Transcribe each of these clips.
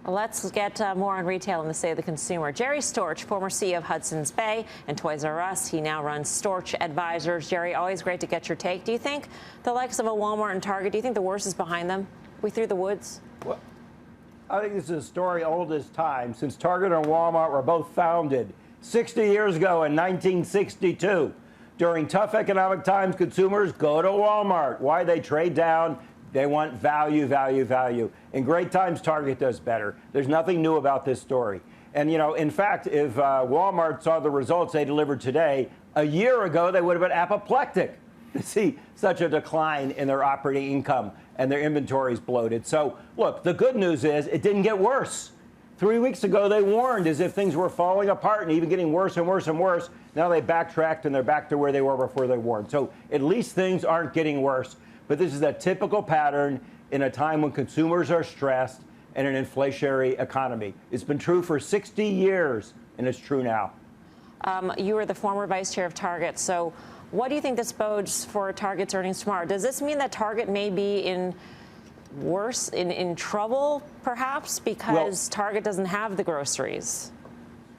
Let's get more on retail in the state of the consumer. Jerry Storch, former CEO of Hudson's Bay and Toys R Us. He now runs Storch Advisors. Jerry, always great to get your take. Do you think the likes of a Walmart and Target, do you think the worst is behind them? We through the woods? Well, I think this is a story old as time, since Target and Walmart were both founded 60 years ago in 1962. During tough economic times, consumers go to Walmart. Why? They trade down. They want value, value, value. In great times, Target does better. There's nothing new about this story. And, you know, in fact, if Walmart saw the results they delivered today, a year ago, they would have been apoplectic to see such a decline in their operating income and their inventories bloated. So, look, the good news is it didn't get worse. 3 weeks ago, they warned as if things were falling apart and even getting worse and worse and worse. Now they backtracked and they're back to where they were before they warned. So at least things aren't getting worse. But this is a typical pattern in a time when consumers are stressed and an inflationary economy. It's been true for 60 years, and it's true now. You were the former vice chair of Target. So what do you think this bodes for Target's earnings tomorrow? Does this mean that Target may be in trouble, perhaps, because Target doesn't have the groceries?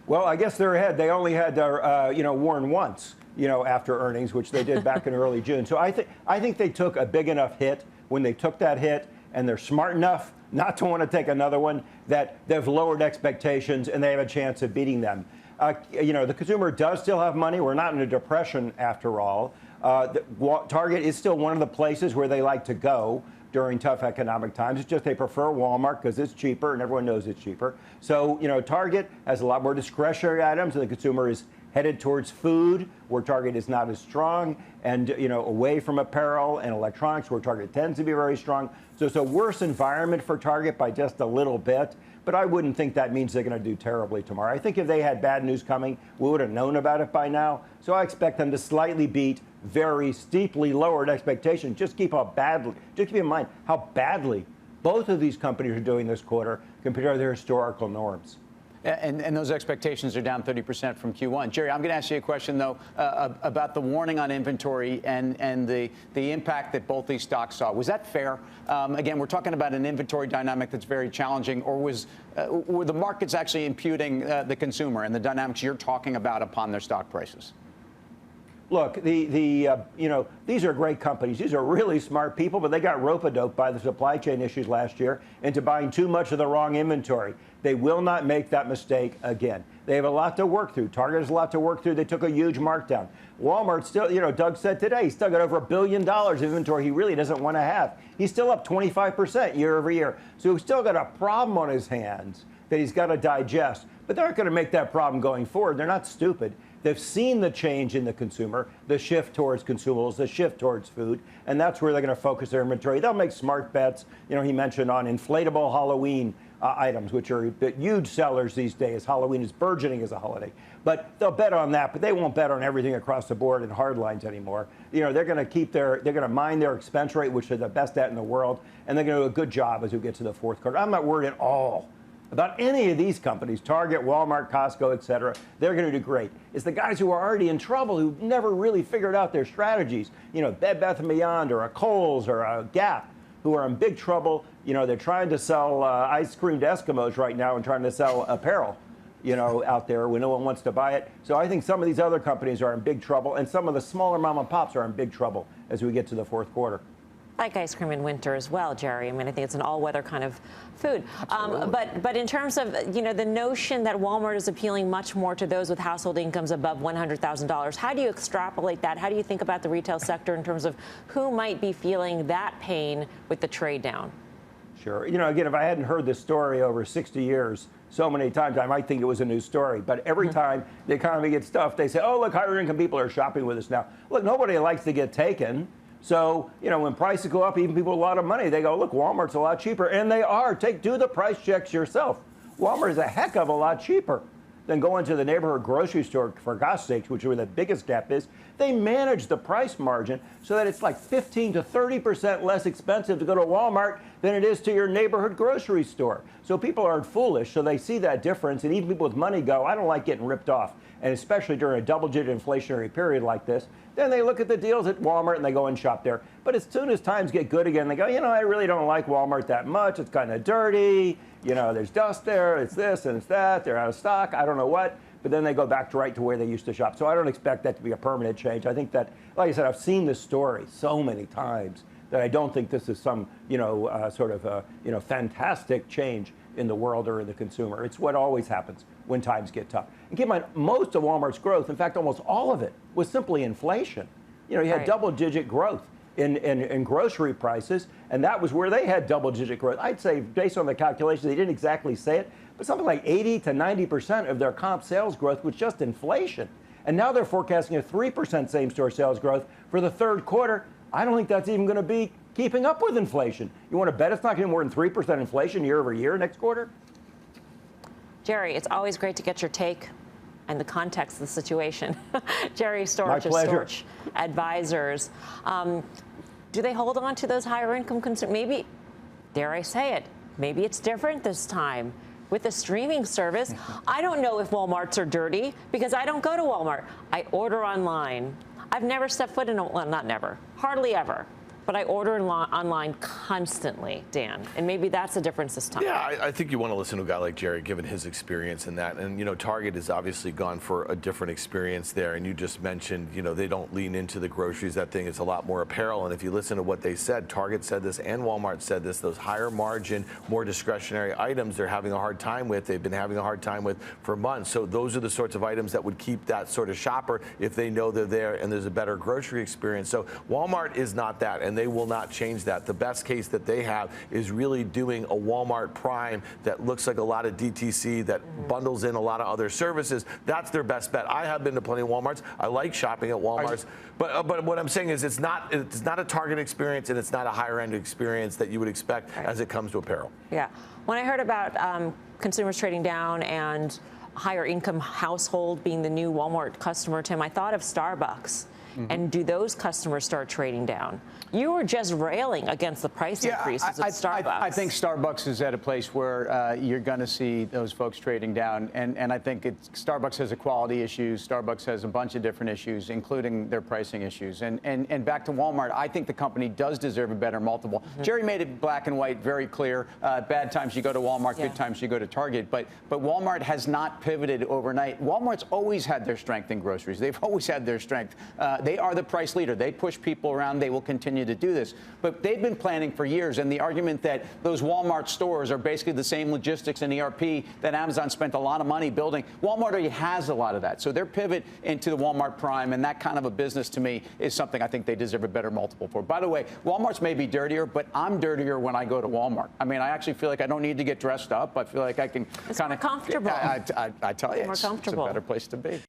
Well, I guess they're ahead. They only had to, warn once, after earnings, which they did back in early June. So I think they took a big enough hit when they took that hit, and they're smart enough not to want to take another one, that they've lowered expectations and they have a chance of beating them. The consumer does still have money. We're not in a depression after all. Target is still one of the places where they like to go during tough economic times. It's just they prefer Walmart because it's cheaper, and everyone knows it's cheaper. So, Target has a lot more discretionary items, and the consumer is headed towards food, where Target is not as strong, and, away from apparel and electronics, where Target tends to be very strong. So it's a worse environment for Target by just a little bit. But I wouldn't think that means they're going to do terribly tomorrow. I think if they had bad news coming, we would have known about it by now. So I expect them to slightly beat very steeply lowered expectations. Just keep in mind how badly both of these companies are doing this quarter compared to their historical norms. And those expectations are down 30% from Q1. Jerry, I'm going to ask you a question, though, about the warning on inventory and the impact that both these stocks saw. Was that fair? Again, we're talking about an inventory dynamic that's very challenging, or were the markets actually imputing the consumer and the dynamics you're talking about upon their stock prices? Look, these are great companies. These are really smart people, but they got rope-a-dope by the supply chain issues last year into buying too much of the wrong inventory. They will not make that mistake again. They have a lot to work through. Target has a lot to work through. They took a huge markdown. Walmart still, Doug said today, he's still got over $1 billion of inventory he really doesn't want to have. He's still up 25% year over year. So he's still got a problem on his hands that he's got to digest. But they're not going to make that problem going forward. They're not stupid. They've seen the change in the consumer, the shift towards consumables, the shift towards food, and that's where they're going to focus their inventory. They'll make smart bets. He mentioned on inflatable Halloween items, which are huge sellers these days. Halloween is burgeoning as a holiday. But they'll bet on that, but they won't bet on everything across the board in hard lines anymore. They're going to mind their expense rate, which they're the best at in the world, and they're going to do a good job as we get to the fourth quarter. I'm not worried at all about any of these companies, Target, Walmart, Costco, et cetera. They're going to do great. It's the guys who are already in trouble, who've never really figured out their strategies, Bed Bath & Beyond or a Kohl's or a Gap, who are in big trouble. They're trying to sell ice cream to Eskimos right now and trying to sell apparel, out there when no one wants to buy it. So I think some of these other companies are in big trouble, and some of the smaller mom and pops are in big trouble as we get to the fourth quarter. Like ice cream in winter as well, Jerry. I mean, I think it's an all-weather kind of food. But in terms of, the notion that Walmart is appealing much more to those with household incomes above $100,000, how do you extrapolate that? How do you think about the retail sector in terms of who might be feeling that pain with the trade down? Sure. Again, if I hadn't heard this story over 60 years so many times, I might think it was a new story. But every time the economy gets tough, they say, oh, look, higher income people are shopping with us now. Look, nobody likes to get taken. So, when prices go up, even people with a lot of money, they go, look, Walmart's a lot cheaper. And they are. Do the price checks yourself. Walmart is a heck of a lot cheaper than going to the neighborhood grocery store, for God's sakes, which is where the biggest gap is. They manage the price margin so that it's like 15 to 30% less expensive to go to Walmart than it is to your neighborhood grocery store. So people aren't foolish, so they see that difference, and even people with money go, I don't like getting ripped off. And especially during a double-digit inflationary period like this, then they look at the deals at Walmart and they go and shop there. But as soon as times get good again, they go, I really don't like Walmart that much. It's kind of dirty. There's dust there. It's this and it's that. They're out of stock. I don't know what. But then they go back right to where they used to shop. So I don't expect that to be a permanent change. I think that, like I said, I've seen this story so many times that I don't think this is some, fantastic change in the world or in the consumer. It's what always happens when times get tough. And keep in mind, most of Walmart's growth, in fact, almost all of it, was simply inflation. You had double-digit growth in grocery prices, and that was where they had double-digit growth. I'd say, based on the calculations, they didn't exactly say it, but something like 80 to 90% of their comp sales growth was just inflation. And now they're forecasting a 3% same-store sales growth for the third quarter. I don't think that's even going to be keeping up with inflation. You want to bet it's not going to be more than 3% inflation year over year next quarter? Jerry, it's always great to get your take and the context of the situation. Jerry Storch of Storch Advisors. Do they hold on to those higher income consumers? Maybe, dare I say it, maybe it's different this time with the streaming service. I don't know if Walmarts are dirty because I don't go to Walmart. I order online. I've never stepped foot in a, well, not never, hardly ever. But I order online constantly, Dan, and maybe that's a difference this time. Yeah, I think you want to listen to a guy like Jerry, given his experience in that. And, Target has obviously gone for a different experience there. And you just mentioned, they don't lean into the groceries. That thing is a lot more apparel. And if you listen to what they said, Target said this and Walmart said this, those higher margin, more discretionary items they're having a hard time with. They've been having a hard time with for months. So those are the sorts of items that would keep that sort of shopper if they know they're there and there's a better grocery experience. So Walmart is not that. And they will not change that. The best case that they have is really doing a Walmart Prime that looks like a lot of DTC, that bundles in a lot of other services. That's their best bet. I have been to plenty of Walmarts. I like shopping at Walmarts. But what I'm saying is it's not a Target experience and it's not a higher end experience that you would expect as it comes to apparel. Yeah. When I heard about consumers trading down and higher income household being the new Walmart customer, Tim, I thought of Starbucks. And do those customers start trading down? You were just railing against the price increases at Starbucks. I think Starbucks is at a place where you're going to see those folks trading down. And I think Starbucks has a quality issue. Starbucks has a bunch of different issues, including their pricing issues. And back to Walmart, I think the company does deserve a better multiple. Jerry made it black and white very clear. Bad times you go to Walmart, good times you go to Target. But Walmart has not pivoted overnight. Walmart's always had their strength in groceries. They've always had their strength. They are the price leader. They push people around. They will continue to do this. But they've been planning for years, and the argument that those Walmart stores are basically the same logistics and ERP that Amazon spent a lot of money building, Walmart already has a lot of that. So their pivot into the Walmart Prime and that kind of a business, to me, is something I think they deserve a better multiple for. By the way, Walmart's may be dirtier, but I'm dirtier when I go to Walmart. I mean, I actually feel like I don't need to get dressed up. I feel like I can kind of comfortable. I tell you, more comfortable. It's a better place to be.